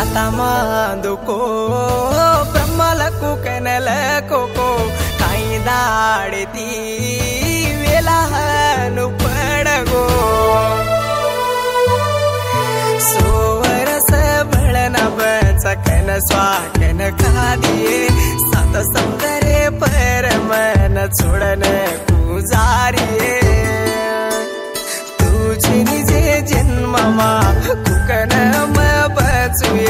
मांदो को ब्रह्मल को कनल को काई दाड़ती वेला हनु पड़गो सोवरस भळन बचकन स्वाकन खादिए सत सौंदर्य पर मन छोड़न गुजारिए तुझे निजे जन्ममा कुकन म बचुए